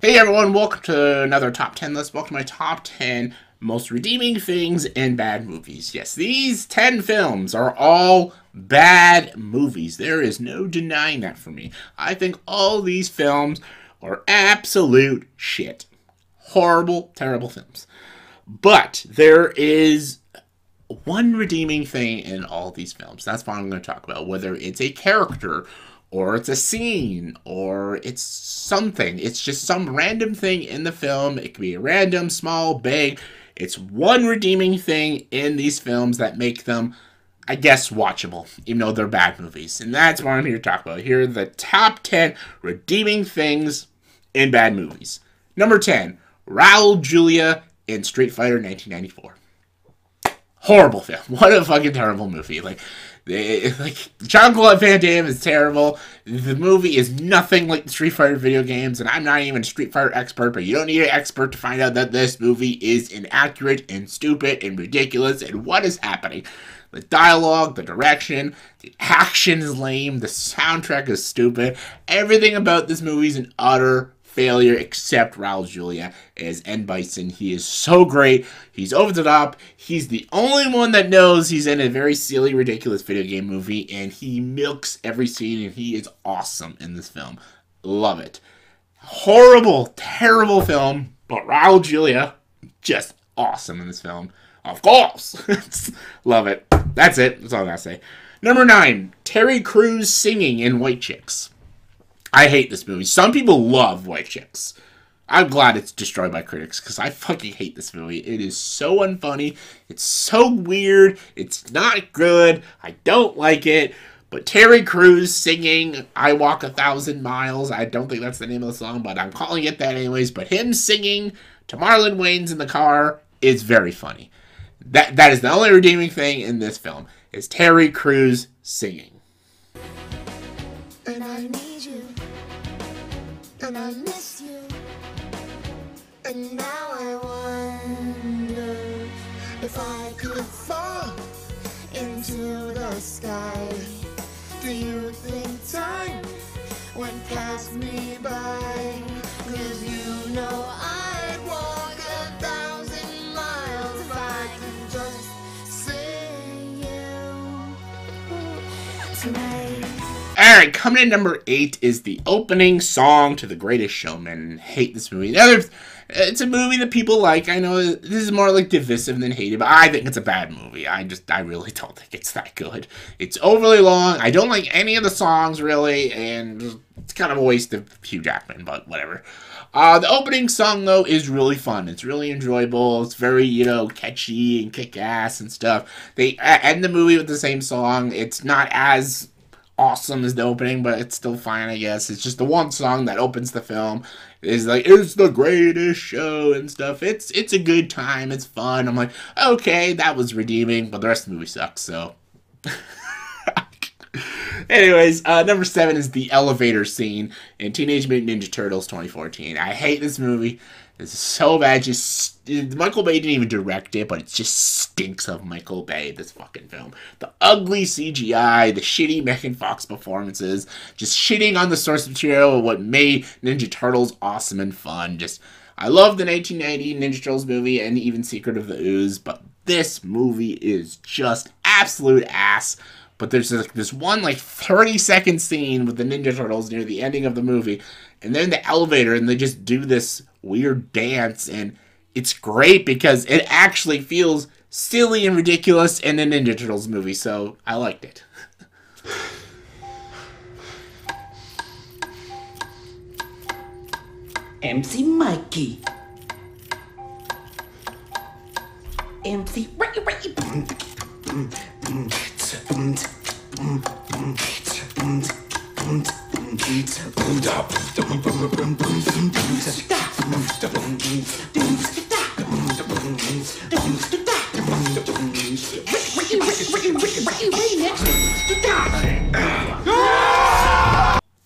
Hey everyone, welcome to another top 10 list. Welcome to my top 10 most redeeming things in bad movies. Yes, these 10 films are all bad movies. There is no denying that for me. I think all these films are absolute shit. Horrible, terrible films. But there is one redeeming thing in all these films. That's what I'm going to talk about. Whether it's a character, or it's a scene, or it's something. It's just some random thing in the film. It could be random, small, big. It's one redeeming thing in these films that make them, I guess, watchable, even though they're bad movies. And that's what I'm here to talk about. Here are the top 10 redeeming things in bad movies. Number 10, Raul Julia in Street Fighter 1994. Horrible film. What a fucking terrible movie. Like Jean-Claude Van Damme is terrible. The movie is nothing like the Street Fighter video games, and I'm not even a Street Fighter expert, but you don't need an expert to find out that this movie is inaccurate and stupid and ridiculous and what is happening. The dialogue, the direction, the action is lame, the soundtrack is stupid. Everything about this movie is an utter failure except Raul Julia as N. Bison. He is so great. He's over the top. He's the only one that knows he's in a very silly, ridiculous video game movie, and he milks every scene, and he is awesome in this film. Love it. Horrible, terrible film, but Raul Julia, just awesome in this film. Of course. Love it. That's it. That's all I gotta say. Number 9, Terry Crews singing in White Chicks. I hate this movie. Some people love White Chicks. I'm glad it's destroyed by critics, because I fucking hate this movie. It is so unfunny. It's so weird. It's not good. I don't like it. But Terry Crews singing I Walk 1,000 Miles. I don't think that's the name of the song, but I'm calling it that anyways. But him singing to Marlon Wayans in the car is very funny. That is the only redeeming thing in this film, is Terry Crews singing. And I need you, and I miss you, and now I wonder if I could fall into the sky. Do you think time went past me by? 'Cause you know I'd walk 1,000 miles if I could just see you tonight. Alright, coming in number 8 is the opening song to The Greatest Showman. Hate this movie. It's a movie that people like. I know this is more like divisive than hated, but I think it's a bad movie. I really don't think it's that good. It's overly long. I don't like any of the songs, really, and it's kind of a waste of Hugh Jackman, but whatever. The opening song, though, is really fun. It's really enjoyable. It's very, catchy and kick-ass and stuff. They end the movie with the same song. It's not as awesome as the opening, but it's still fine, I guess. It's just the one song that opens the film. It's like, it's the greatest show and stuff. It's a good time. It's fun. I'm like, okay, that was redeeming, but the rest of the movie sucks, so. Anyways, number 7 is the elevator scene in Teenage Mutant Ninja Turtles 2014. I hate this movie. It's so bad. Michael Bay didn't even direct it, but it just stinks of Michael Bay, this fucking film. The ugly CGI, the shitty Megan Fox performances, just shitting on the source material of what made Ninja Turtles awesome and fun. I love the 1990 Ninja Turtles movie and even Secret of the Ooze, but this movie is just absolute ass. But there's this one 30-second scene with the Ninja Turtles near the ending of the movie, and they're in the elevator and they just do this weird dance, and it's great because it actually feels silly and ridiculous in a Ninja Turtles movie, so I liked it. MC Mikey. MC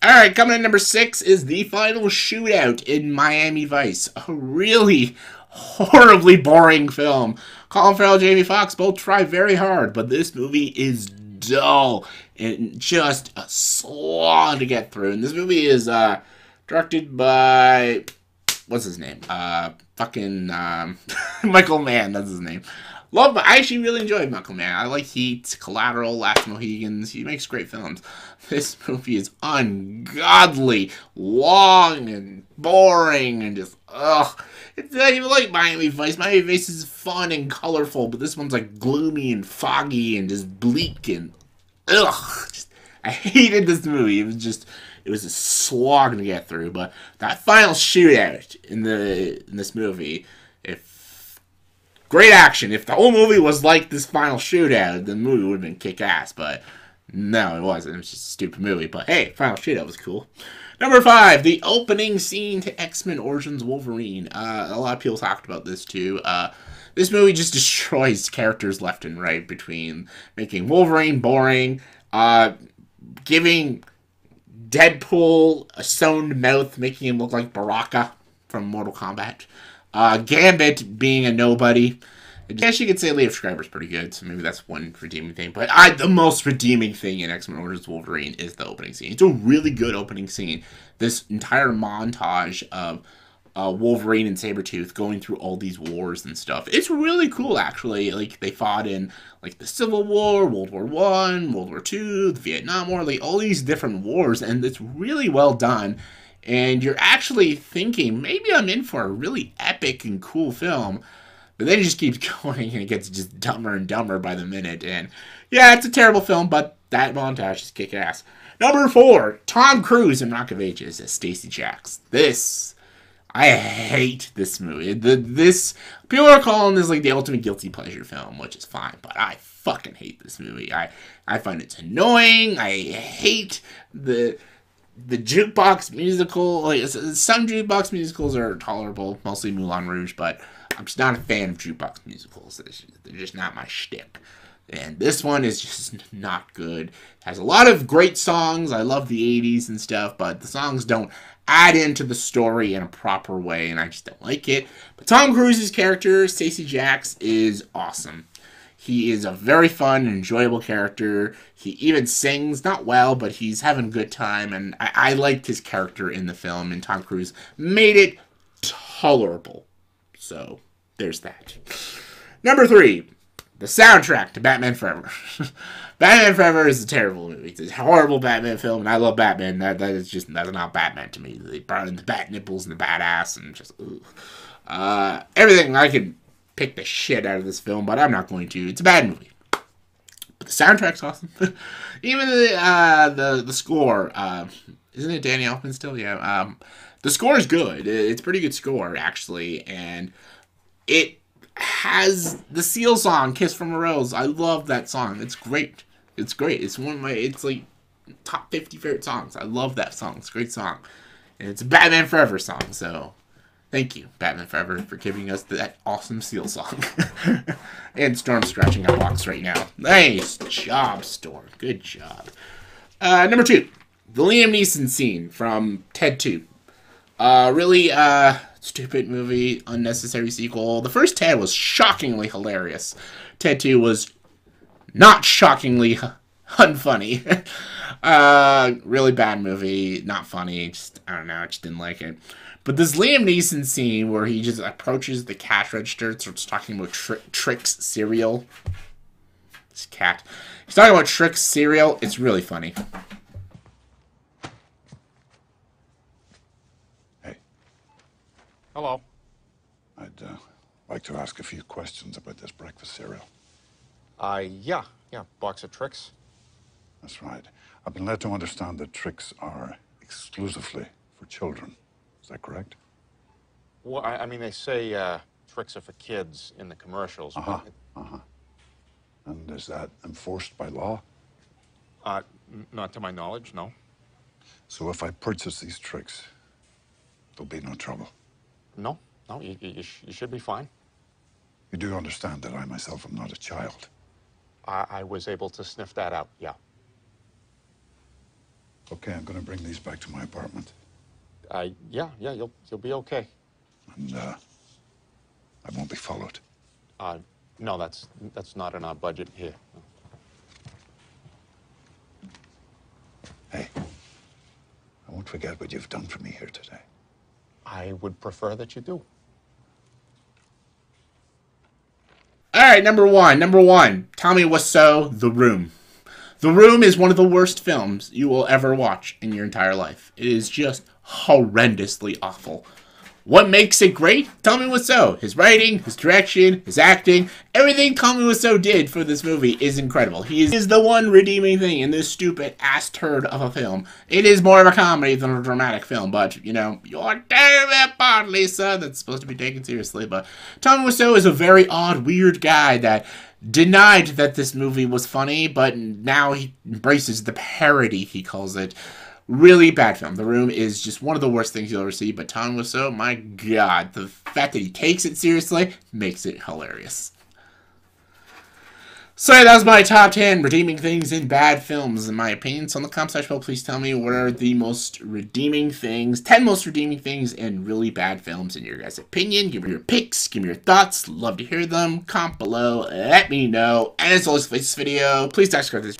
Alright, coming in number 6 is the final shootout in Miami Vice. A really horribly boring film. Colin Farrell and Jamie Foxx both try very hard, but this movie is dull and just a slog to get through. And this movie is directed by what's his name? Fucking Michael Mann. That's his name. I actually really enjoyed Michael Mann. I like Heat, Collateral, Last Mohegans. He makes great films. This movie is ungodly long and boring and just ugh. It's not even like Miami Vice. Miami Vice is fun and colorful, but this one's like gloomy and foggy and just bleak and ugh. I hated this movie. It was a slog to get through. But that final shootout in this movie, great action. If the whole movie was like this final shootout, the movie would have been kick-ass. But no, it wasn't. It was just a stupid movie. But hey, final shootout was cool. Number 5, the opening scene to X-Men Origins Wolverine. A lot of people talked about this too. This movie just destroys characters left and right, between making Wolverine boring, giving Deadpool a sewn mouth, making him look like Baraka from Mortal Kombat. Gambit being a nobody. I guess you could say Liev Schreiber's pretty good, so maybe that's one redeeming thing. But the most redeeming thing in X-Men Origins Wolverine is the opening scene. It's a really good opening scene. This entire montage of Wolverine and Sabretooth going through all these wars and stuff. It's really cool, actually. Like, they fought in, like, the Civil War, World War I, World War II, the Vietnam War, like, all these different wars, and it's really well done. And you're actually thinking, maybe I'm in for a really epic and cool film. But then it just keeps going, and it gets just dumber and dumber by the minute. And, yeah, it's a terrible film, but that montage is kick-ass. Number 4, Tom Cruise in Rock of Ages as Stacey Jacks. I hate this movie. People are calling this like the ultimate guilty pleasure film, which is fine, but I fucking hate this movie. I find it's annoying. I hate the jukebox musical. Like, some jukebox musicals are tolerable, mostly Moulin Rouge, but I'm just not a fan of jukebox musicals. They're just not my shtick. And this one is just not good. It has a lot of great songs. I love the 80s and stuff, but the songs don't add into the story in a proper way, and I just don't like it. But Tom Cruise's character, Stacey Jacks, is awesome. He is a very fun and enjoyable character. He even sings, not well, but he's having a good time, and I liked his character in the film, and Tom Cruise made it tolerable. So, there's that. Number 3. The soundtrack to Batman Forever. Batman Forever is a terrible movie. It's a horrible Batman film, and I love Batman. That's not Batman to me. They brought in the bat nipples and the badass, and just everything. I could pick the shit out of this film, but I'm not going to. It's a bad movie. But the soundtrack's awesome. Even the score. Isn't it Danny Elfman still? Yeah. The score is good. It's a pretty good score, actually, and it has the Seal song, Kiss from a Rose. I love that song. It's great. It's great. It's it's like top 50 favorite songs. I love that song. It's a great song. And it's a Batman Forever song, so thank you, Batman Forever, for giving us that awesome Seal song. And Storm scratching our box right now. Nice job, Storm. Good job. Number 2, the Liam Neeson scene from Ted 2. Really, stupid movie, unnecessary sequel. The first Ted was shockingly hilarious. Ted 2 was not shockingly unfunny. Really bad movie, not funny. I don't know, I just didn't like it. But this Liam Neeson scene where he just approaches the cash register, starts talking about Trix cereal. This cat. He's talking about Trix cereal. It's really funny. Hello. I'd like to ask a few questions about this breakfast cereal. Yeah, box of tricks. That's right. I've been led to understand that tricks are exclusively for children. Is that correct? Well, I mean, they say tricks are for kids in the commercials. And is that enforced by law? Not to my knowledge, no. So if I purchase these tricks, there'll be no trouble? No, you should be fine. You do understand that I myself am not a child? I was able to sniff that out, yeah. Okay, I'm going to bring these back to my apartment. Yeah, you'll be okay. And I won't be followed. No, that's not in our budget here. Hey, I won't forget what you've done for me here today. I would prefer that you do. Alright, number one. Tommy Wiseau, The Room. The Room is one of the worst films you will ever watch in your entire life. It is just horrendously awful. What makes it great? Tommy Wiseau. His writing, his direction, his acting, everything Tommy Wiseau did for this movie is incredible. He is the one redeeming thing in this stupid ass turd of a film. It is more of a comedy than a dramatic film, but, you know, you're terrible part, Lisa. That's supposed to be taken seriously, but Tommy Wiseau is a very odd, weird guy that denied that this movie was funny, but now he embraces the parody, he calls it. Really bad film. The Room is just one of the worst things you'll ever see, but Tommy Wiseau, my god, the fact that he takes it seriously makes it hilarious. So yeah, that was my top 10 redeeming things in bad films, in my opinion. So in the comment section below, please tell me what are the most redeeming things, 10 most redeeming things in really bad films in your guys' opinion. Give me your picks, give me your thoughts, love to hear them. Comment below, let me know. And as always, for this video, please subscribe to this.